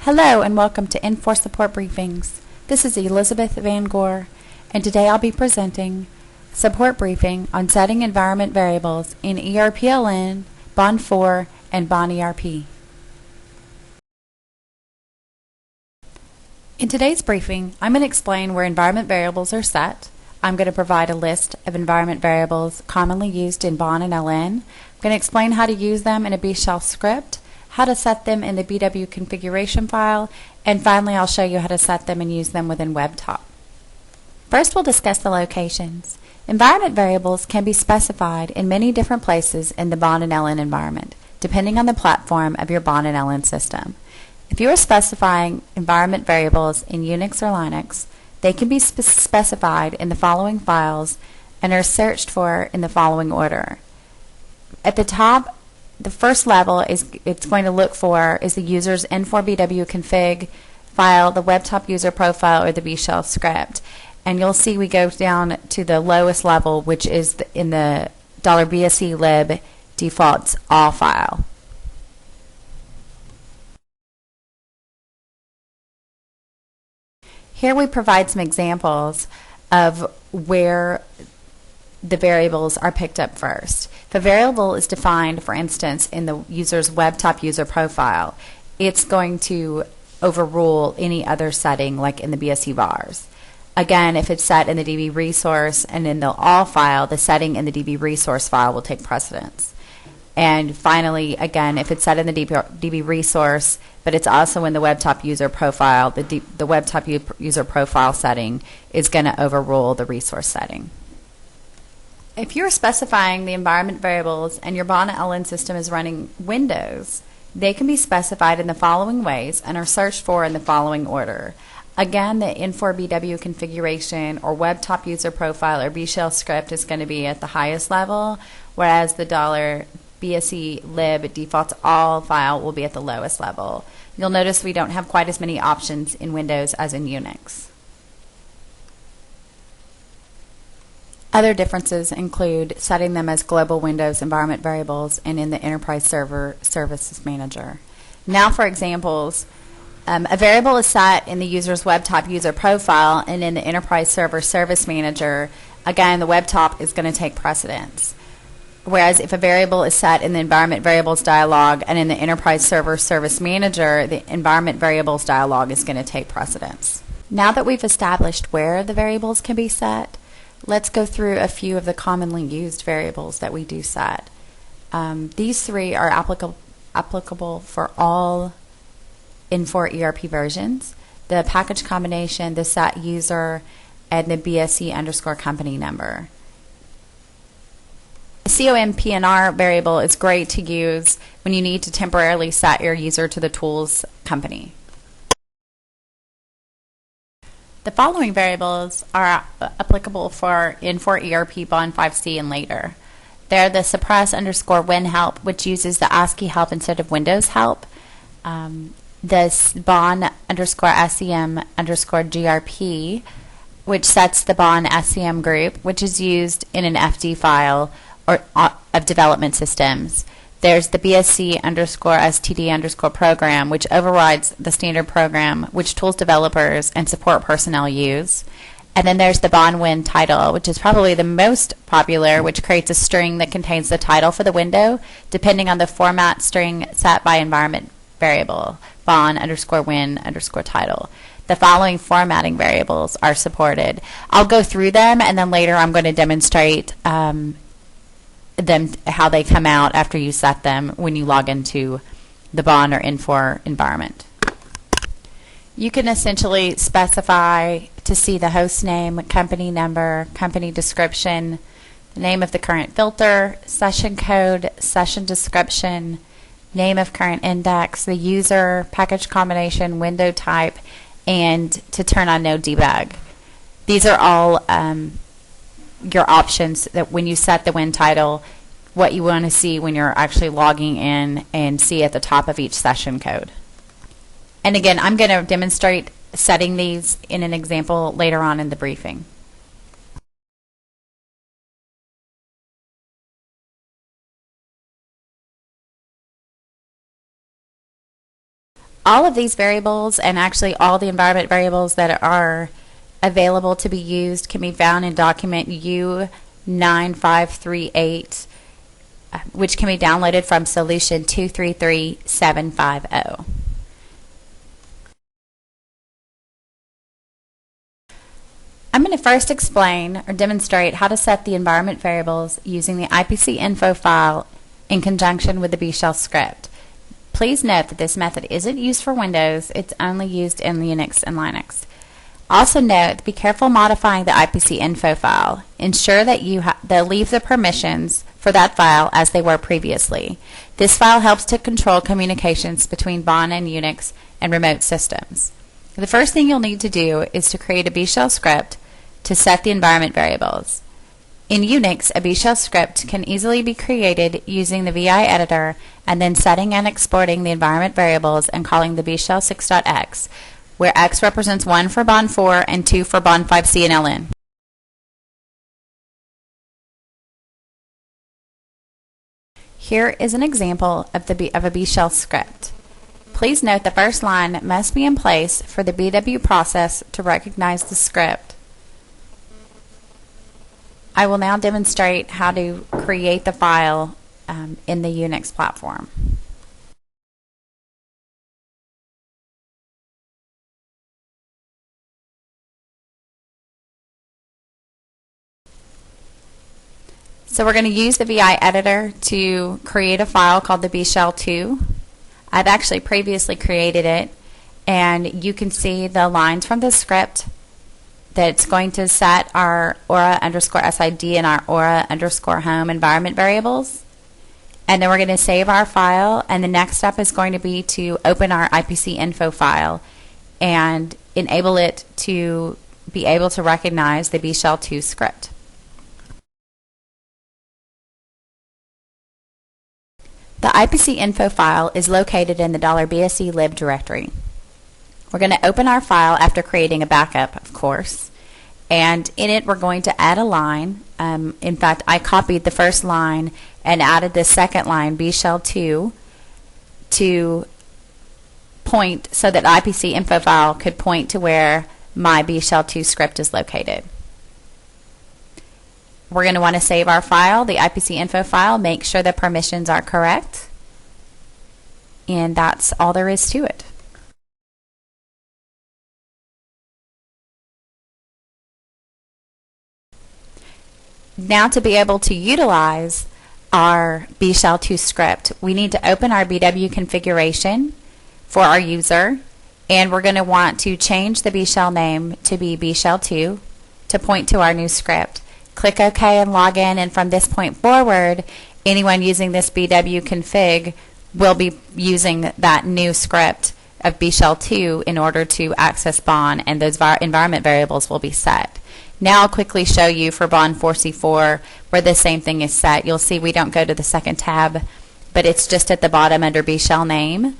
Hello and welcome to N4 Support Briefings. This is Elizabeth Van Gore, and today I'll be presenting support briefing on setting environment variables in erpln, Bond 4, and Bond ERP. In today's briefing, I'm going to explain where environment variables are set. I'm going to provide a list of environment variables commonly used in Bond and LN. I'm going to explain how to use them in a B shell script, how to set them in the BW configuration file, and finally I'll show you how to set them and use them within WebTop. First, we'll discuss the locations. Environment variables can be specified in many different places in the Bond and LN environment, depending on the platform of your Bond and LN system. If you are specifying environment variables in Unix or Linux, they can be specified in the following files and are searched for in the following order. At the top, the first level it's going to look for is the user's N4BW config file, the WebTop user profile, or the B shell script. And you'll see we go down to the lowest level, which is in the $bse lib defaults all file. Here we provide some examples of where the variables are picked up first. If a variable is defined, for instance, in the user's WebTop user profile, it's going to overrule any other setting like in the BSE vars. Again, if it's set in the DB resource and in the all file, the setting in the DB resource file will take precedence. And finally, again, if it's set in the DB resource, but it's also in the WebTop user profile, the WebTop user profile setting is going to overrule the resource setting. If you're specifying the environment variables and your Bond LN system is running Windows, they can be specified in the following ways and are searched for in the following order. Again, the N4BW configuration or WebTop user profile or B shell script is going to be at the highest level, whereas the $bse lib defaults all file will be at the lowest level. You'll notice we don't have quite as many options in Windows as in Unix. Other differences include setting them as global Windows environment variables and in the Enterprise Server Services Manager. Now for examples, a variable is set in the user's WebTop user profile and in the Enterprise Server Service Manager. Again, the WebTop is going to take precedence. Whereas if a variable is set in the Environment Variables dialog and in the Enterprise Server Service Manager, the Environment Variables dialog is going to take precedence. Now that we've established where the variables can be set, let's go through a few of the commonly used variables that we do set. These three are applicable for all N4 ERP versions: the package combination, the set user, and the BSE_company number. The COMPNR variable is great to use when you need to temporarily set your user to the tools company. The following variables are applicable for N4 ERP Bond 5C and later. They're the suppress_win help, which uses the ASCII help instead of Windows help. This bond_sem_grp, which sets the bond SCM group, which is used in an FD file or of development systems. There's the BSC_STD_program, which overrides the standard program, which tools developers and support personnel use. And then there's the bond win title, which is probably the most popular, which creates a string that contains the title for the window, depending on the format string set by environment variable, bond_win_title. The following formatting variables are supported. I'll go through them, and then later I'm going to demonstrate how they come out after you set them when you log into the Bond or N4 environment. You can essentially specify to see the host name, company number, company description, the name of the current filter, session code, session description, name of current index, the user, package combination, window type, and to turn on no debug. These are all your options that when you set the win title, what you want to see when you're actually logging in and see at the top of each session code. And again, I'm going to demonstrate setting these in an example later on in the briefing. All of these variables, and actually all the environment variables that are available to be used, can be found in document U9538, which can be downloaded from solution 233750. I'm going to first explain or demonstrate how to set the environment variables using the IPC info file in conjunction with the B shell script. Please note that this method isn't used for Windows, it's only used in Linux and Linux. Also note, be careful modifying the IPC info file. Ensure that you leave the permissions for that file as they were previously. This file helps to control communications between BON and Unix and remote systems. The first thing you'll need to do is to create a B shell script to set the environment variables. In Unix, a B shell script can easily be created using the VI editor and then setting and exporting the environment variables and calling the bshell6.x, where x represents 1 for BON 4 and 2 for BON 5C and LN. Here is an example of a B shell script. Please note the first line must be in place for the BW process to recognize the script. I will now demonstrate how to create the file in the Unix platform. So we're going to use the VI editor to create a file called the bshell2. I've actually previously created it, and you can see the lines from the script that it's going to set our aura_sid and our aura_home environment variables. And then we're going to save our file, and the next step is going to be to open our IPC info file and enable it to be able to recognize the bshell2 script. The IPC info file is located in the $bse lib directory. We're going to open our file after creating a backup, of course, and in it we're going to add a line. In fact, I copied the first line and added the second line, bshell2, to point so that IPC info file could point to where my bshell2 script is located. We're going to want to save our file, the IPC info file, make sure the permissions are correct, and that's all there is to it. Now, to be able to utilize our bshell2 script, we need to open our BW configuration for our user, and we're going to want to change the bshell name to be bshell2 to point to our new script. Click OK and log in, and from this point forward, anyone using this BW config will be using that new script of bshell2 in order to access BON, and those environment variables will be set. Now I'll quickly show you for BON 4C4 where the same thing is set. You'll see we don't go to the second tab, but it's just at the bottom under bshell name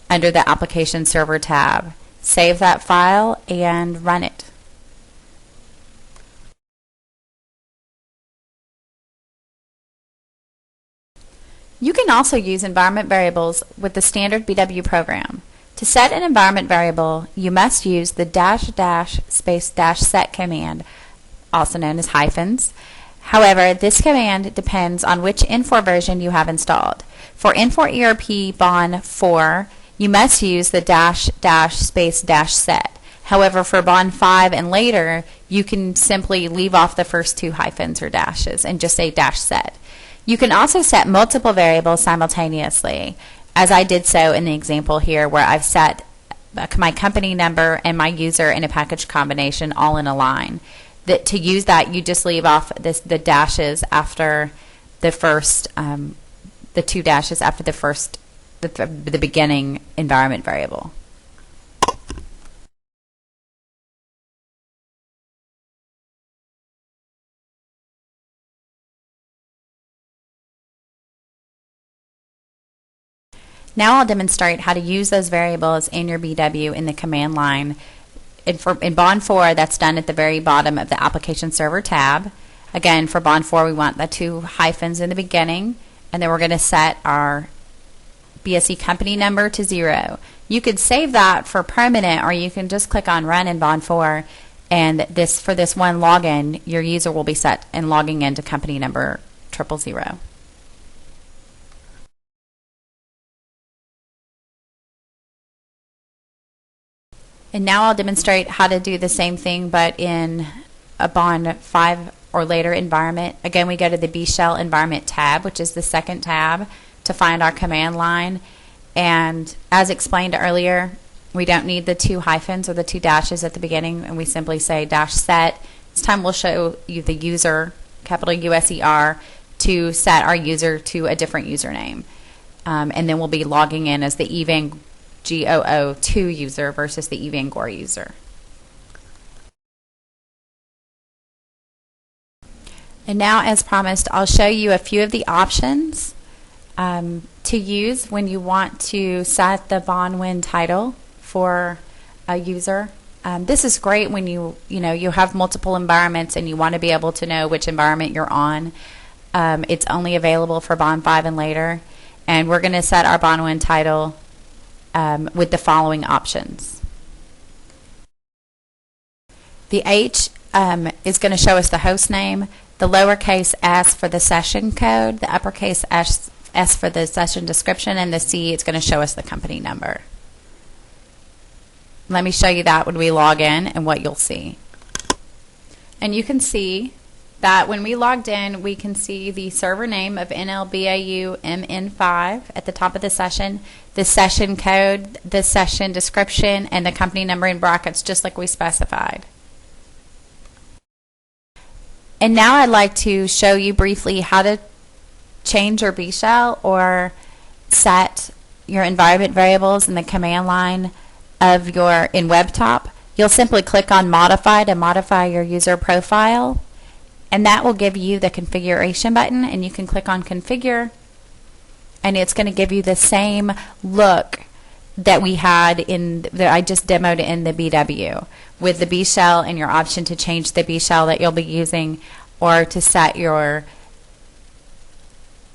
under the application server tab. Save that file and run it. You can also use environment variables with the standard BW program. To set an environment variable, you must use the --set command, also known as hyphens. However, this command depends on which Infor version you have installed. For Infor ERP BON 4, you must use the --set. However, for BON 5 and later, you can simply leave off the first two hyphens or dashes and just say -set. You can also set multiple variables simultaneously, as I did so in the example here where I've set my company number and my user in a package combination all in a line. To use that, you just leave off the dashes after the first, the two dashes after the first, the beginning environment variable. Now I'll demonstrate how to use those variables in your BW in the command line. In BON 4, that's done at the very bottom of the application server tab. Again, for BON 4, we want the two hyphens in the beginning, and then we're going to set our BSE company number to 0. You could save that for permanent, or you can just click on Run in Bond 4, and for this one login, your user will be set and logging into company number 000. And now I'll demonstrate how to do the same thing, but in a Bond 5 or later environment. Again, we go to the B Shell Environment tab, which is the second tab, to find our command line. And as explained earlier, we don't need the 2 hyphens or the 2 dashes at the beginning, and we simply say -set. This time we'll show you the user, capital USER, to set our user to a different username. And then we'll be logging in as the EVANGOO2 user versus the EVANGOR user. And now, as promised, I'll show you a few of the options to use when you want to set the bond win title for a user. This is great when you have multiple environments and you want to be able to know which environment you're on. It's only available for Bond 5 and later, and we're going to set our bond win title with the following options. The H is going to show us the host name, the lowercase s for the session code, the uppercase S for the session description, and the C is going to show us the company number. Let me show you that when we log in and what you'll see. And you can see that when we logged in, we can see the server name of NLBAUMN5 at the top of the session, the session code, the session description, and the company number in brackets, just like we specified. And now I'd like to show you briefly how to change your B shell or set your environment variables in the command line of in WebTop. You'll simply click on Modify to modify your user profile, and that will give you the configuration button, and you can click on Configure, and it's going to give you the same look that we had that I just demoed in the BW with the B shell and your option to change the B shell that you'll be using or to set your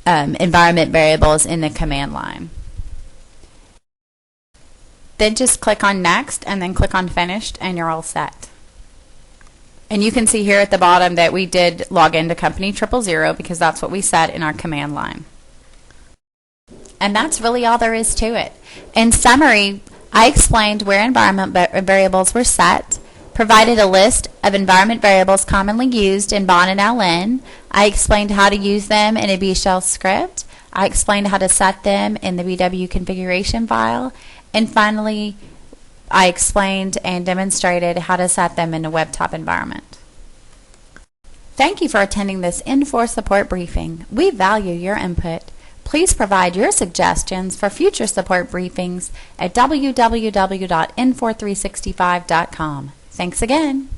environment variables in the command line. Then just click on Next and then click on Finished, and you're all set. And you can see here at the bottom that we did log into company 000 because that's what we set in our command line. And that's really all there is to it. In summary, I explained where environment variables were set, provided a list of environment variables commonly used in Bond and LN. I explained how to use them in a B shell script. I explained how to set them in the BW configuration file. And finally, I explained and demonstrated how to set them in a WebTop environment. Thank you for attending this N4 support briefing. We value your input. Please provide your suggestions for future support briefings at www.n4365.com. Thanks again.